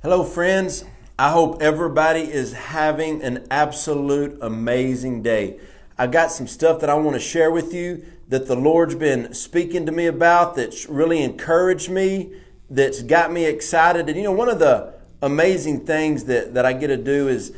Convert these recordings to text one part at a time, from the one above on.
Hello, friends. I hope everybody is having an absolute amazing day. I got some stuff that I want to share with you that the Lord's been speaking to me about that's really encouraged me, that's got me excited. And one of the amazing things that I get to do is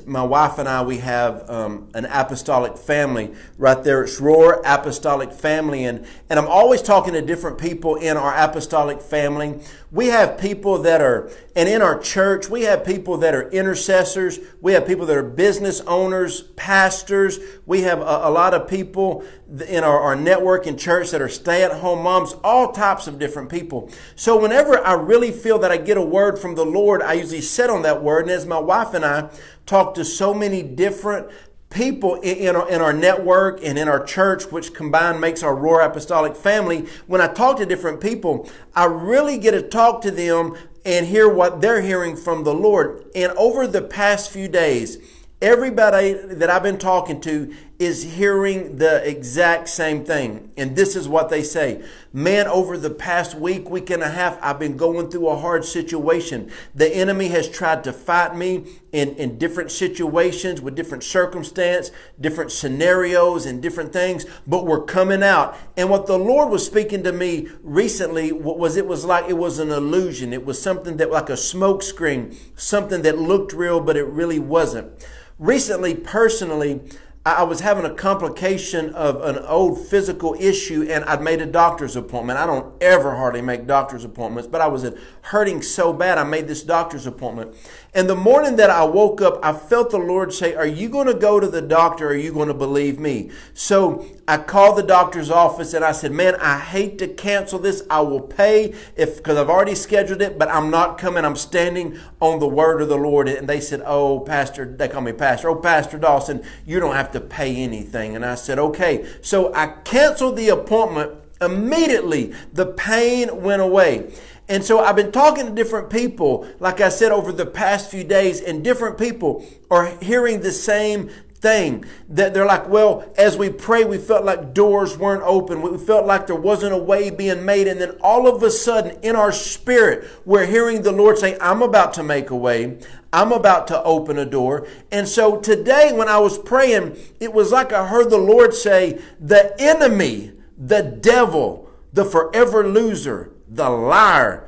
my wife and I, we have an apostolic family right there. It's Roar Apostolic Family. And I'm always talking to different people in our apostolic family. We have people that are, and in our church, we have people that are intercessors. We have people that are business owners, pastors. We have a lot of people in our network in church that are stay-at-home moms, all types of different people. So whenever I really feel that I get a word from the Lord, I usually sit on that word. And as my wife and I talk to so many different people in our network and in our church, which combined makes our Roar Apostolic Family, when I talk to different people, I really get to talk to them and hear what they're hearing from the Lord. And over the past few days, everybody that I've been talking to is hearing the exact same thing. And this is what they say. Man, over the past week and a half, I've been going through a hard situation. The enemy has tried to fight me in different situations with different circumstance, different scenarios and different things, but we're coming out. And what the Lord was speaking to me recently was it was like it was an illusion. It was something that like a smoke screen, something that looked real, but it really wasn't. Recently, personally, I was having a complication of an old physical issue and I'd made a doctor's appointment. I don't ever hardly make doctor's appointments, but I was hurting so bad I made this doctor's appointment. And the morning that I woke up, I felt the Lord say, "Are you going to go to the doctor or are you going to believe me?" So I called the doctor's office and I said, "Man, I hate to cancel this. I will pay because I've already scheduled it, but I'm not coming. I'm standing on the word of the Lord." And they said, "Oh, Pastor," they call me Pastor, "Oh, Pastor Dawson, you don't have to pay anything." And I said, "Okay." So I canceled the appointment. Immediately, the pain went away. And so I've been talking to different people, like I said, over the past few days, and different people are hearing the same thing. That they're like, "Well, as we pray, we felt like doors weren't open. We felt like there wasn't a way being made." And then all of a sudden, in our spirit, we're hearing the Lord say, "I'm about to make a way. I'm about to open a door." And so today, when I was praying, it was like I heard the Lord say, "The enemy, the devil, the forever loser, the liar,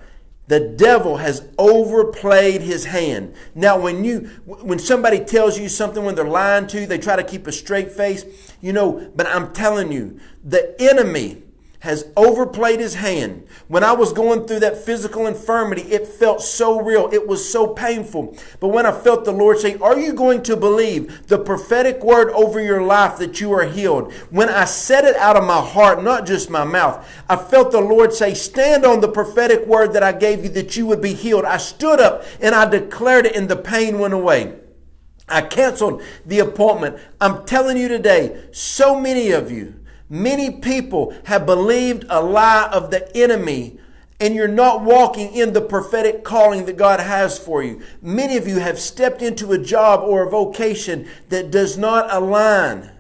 the devil has overplayed his hand." Now, when somebody tells you something, when they're lying to you, they try to keep a straight face, but I'm telling you, the enemy has overplayed his hand. When I was going through that physical infirmity, it felt so real. It was so painful. But when I felt the Lord say, "Are you going to believe the prophetic word over your life that you are healed?" When I said it out of my heart, not just my mouth, I felt the Lord say, "Stand on the prophetic word that I gave you that you would be healed." I stood up and I declared it and the pain went away. I canceled the appointment. I'm telling you today, so many of you, many people have believed a lie of the enemy and you're not walking in the prophetic calling that God has for you. Many of you have stepped into a job or a vocation that does not align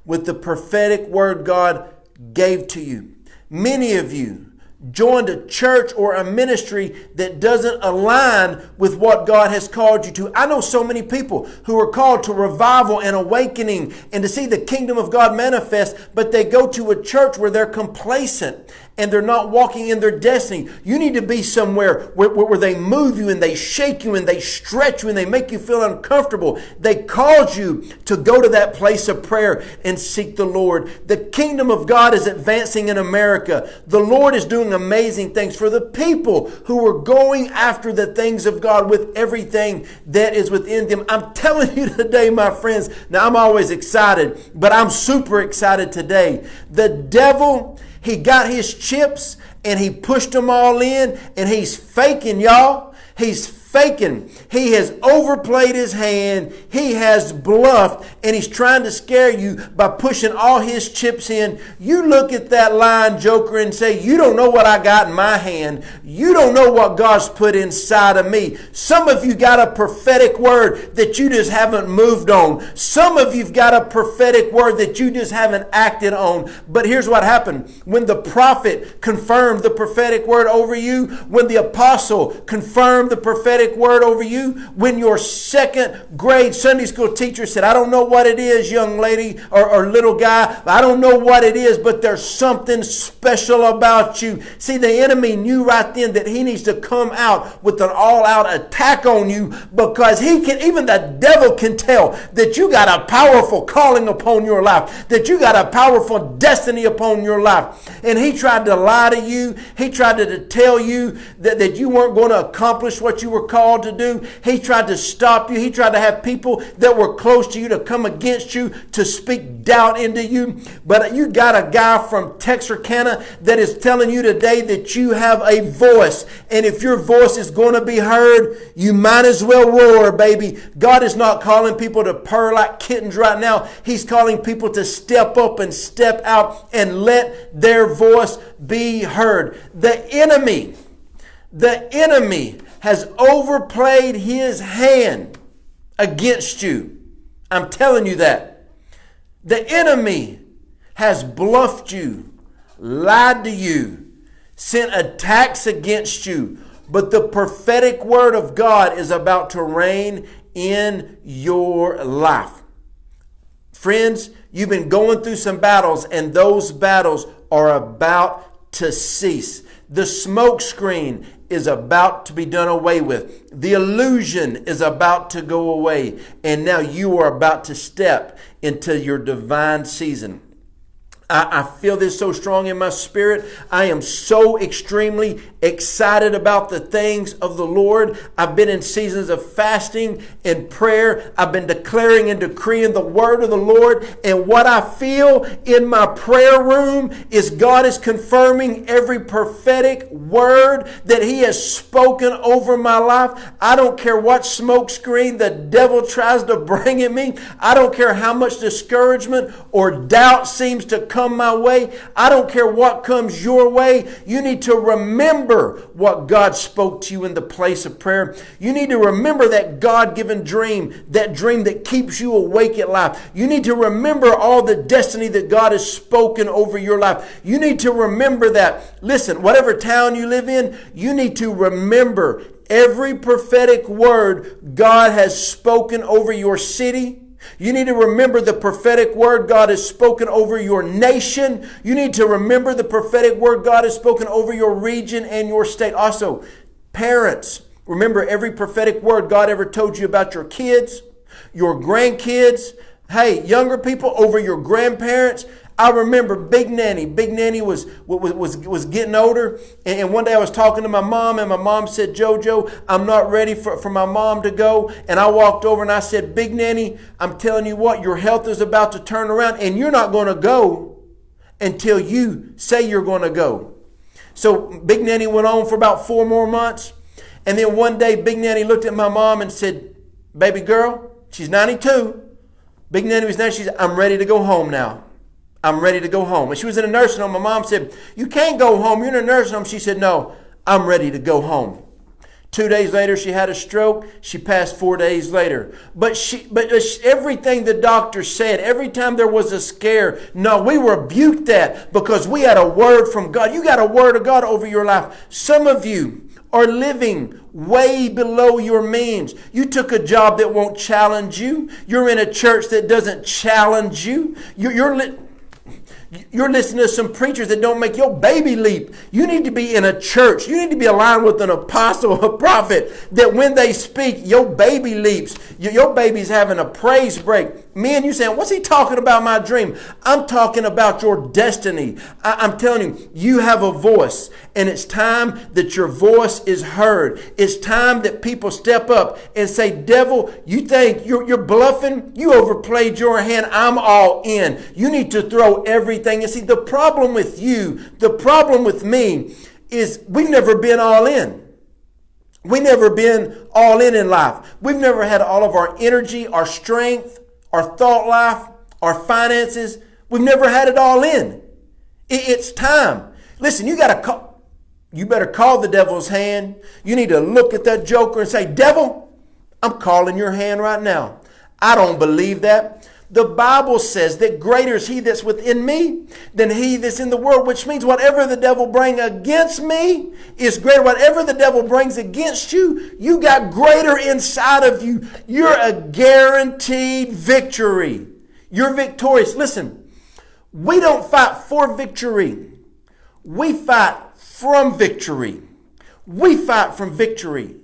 with the prophetic word God gave to you. Many of you joined a church or a ministry that doesn't align with what God has called you to. I know so many people who are called to revival and awakening and to see the kingdom of God manifest, but they go to a church where they're complacent and they're not walking in their destiny. You need to be somewhere where they move you and they shake you and they stretch you and they make you feel uncomfortable. They called you to go to that place of prayer and seek the Lord. The kingdom of God is advancing in America. The Lord is doing amazing things for the people who are going after the things of God with everything that is within them. I'm telling you today, my friends, now I'm always excited, but I'm super excited today. The devil, he got his chips and he pushed them all in and he's faking, y'all. He's faking. He has overplayed his hand. He has bluffed and he's trying to scare you by pushing all his chips in. You look at that lying joker and say, "You don't know what I got in my hand. You don't know what God's put inside of me." Some of you got a prophetic word that you just haven't moved on. Some of you've got a prophetic word that you just haven't acted on. But here's what happened. When the prophet confirmed the prophetic word over you, when the apostle confirmed the prophetic prophetic word over you when your second grade Sunday school teacher said, I don't know what it is, young lady or little guy. I don't know what it is, but there's something special about you. See, the enemy knew right then that he needs to come out with an all-out attack on you, because even the devil can tell that you got a powerful calling upon your life, that you got a powerful destiny upon your life. And he tried to lie to you. He tried to tell you that you weren't going to accomplish what you were called to do. He tried to stop you. He tried to have people that were close to you to come against you, to speak doubt into you. But you got a guy from Texarkana that is telling you today that you have a voice. And if your voice is going to be heard, you might as well roar, baby. God is not calling people to purr like kittens right now. He's calling people to step up and step out and let their voice be heard. The enemy has overplayed his hand against you. I'm telling you that. The enemy has bluffed you, lied to you, sent attacks against you. But the prophetic word of God is about to reign in your life. Friends, you've been going through some battles, and those battles are about to cease. The smoke screen is about to be done away with. The illusion is about to go away. And now you are about to step into your divine season. I feel this so strong in my spirit. I am so extremely excited about the things of the Lord. I've been in seasons of fasting and prayer. I've been declaring and decreeing the word of the Lord. And what I feel in my prayer room is God is confirming every prophetic word that He has spoken over my life. I don't care what smoke screen the devil tries to bring at me. I don't care how much discouragement or doubt seems to come my way. I don't care what comes your way. You need to remember what God spoke to you in the place of prayer. You need to remember that God-given dream, that dream that keeps you awake at life. You need to remember all the destiny that God has spoken over your life. You need to remember that. Listen, whatever town you live in, you need to remember every prophetic word God has spoken over your city. You need to remember the prophetic word God has spoken over your nation. You need to remember the prophetic word God has spoken over your region and your state. Also, parents, remember every prophetic word God ever told you about your kids, your grandkids. Hey, younger people, over your grandparents. I remember Big Nanny. Big Nanny was getting older. And one day I was talking to my mom, and my mom said, Jojo, I'm not ready for my mom to go. And I walked over and I said, Big Nanny, I'm telling you what, your health is about to turn around, and you're not going to go until you say you're going to go. So Big Nanny went on for about 4 more months. And then one day Big Nanny looked at my mom and said, baby girl, she's 92. Big Nanny was 90. She said, I'm ready to go home now. I'm ready to go home. And she was in a nursing home. My mom said, you can't go home. You're in a nursing home. She said, no, I'm ready to go home. 2 days later, she had a stroke. She passed 4 days later. But everything the doctor said, every time there was a scare, no, we rebuked that because we had a word from God. You got a word of God over your life. Some of you are living way below your means. You took a job that won't challenge you. You're in a church that doesn't challenge you. You're listening to some preachers that don't make your baby leap. You need to be in a church. You need to be aligned with an apostle, a prophet, that when they speak, your baby leaps. Your baby's having a praise break. Men, you saying, what's he talking about my dream? I'm talking about your destiny. I'm telling you, you have a voice, and it's time that your voice is heard. It's time that people step up and say, devil, you think you're bluffing? You overplayed your hand. I'm all in. You need to throw everything. You see, the problem with you, the problem with me is we've never been all in. We've never been all in life. We've never had all of our energy, our strength, our thought life, our finances. We've never had it all in. It's time. Listen, you better call the devil's hand. You need to look at that joker and say, devil, I'm calling your hand right now. I don't believe that. The Bible says that greater is he that's within me than he that's in the world, which means whatever the devil brings against me is greater. Whatever the devil brings against you, you got greater inside of you. You're a guaranteed victory. You're victorious. Listen, we don't fight for victory. We fight from victory. We fight from victory.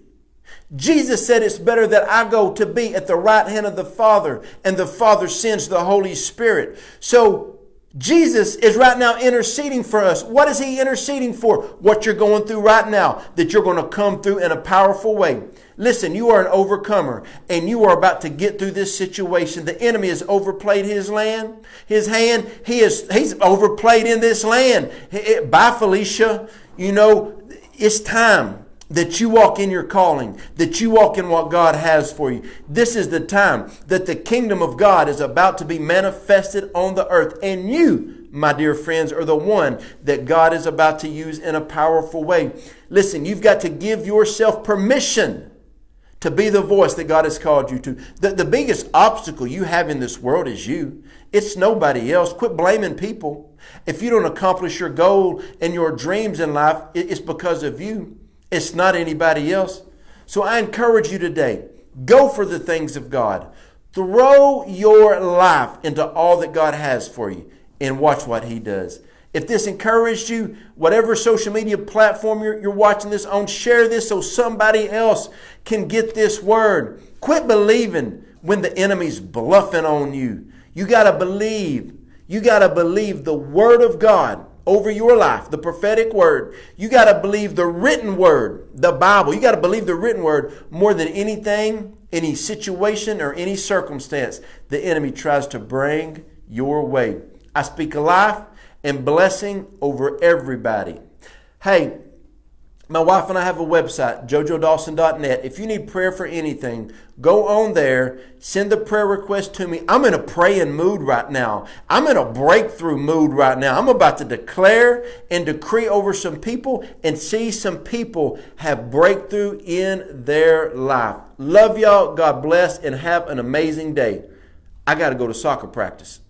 Jesus said it's better that I go to be at the right hand of the Father, and the Father sends the Holy Spirit. So Jesus is right now interceding for us. What is he interceding for? What you're going through right now, that you're going to come through in a powerful way. Listen, you are an overcomer, and you are about to get through this situation. The enemy has overplayed his hand. He's overplayed in this land. Bye, Felicia. You know, it's time that you walk in your calling, that you walk in what God has for you. This is the time that the kingdom of God is about to be manifested on the earth. And you, my dear friends, are the one that God is about to use in a powerful way. Listen, you've got to give yourself permission to be the voice that God has called you to. The biggest obstacle you have in this world is you. It's nobody else. Quit blaming people. If you don't accomplish your goal and your dreams in life, it's because of you. It's not anybody else. So I encourage you today, go for the things of God. Throw your life into all that God has for you and watch what he does. If this encouraged you, whatever social media platform you're watching this on, share this so somebody else can get this word. Quit believing when the enemy's bluffing on you. You got to believe. You got to believe the word of God over your life, the prophetic word. You got to believe the written word, the Bible. You got to believe the written word more than anything, any situation or any circumstance the enemy tries to bring your way. I speak life and blessing over everybody. Hey, my wife and I have a website, jojodawson.net. If you need prayer for anything, go on there, send the prayer request to me. I'm in a praying mood right now. I'm in a breakthrough mood right now. I'm about to declare and decree over some people and see some people have breakthrough in their life. Love y'all. God bless and have an amazing day. I got to go to soccer practice.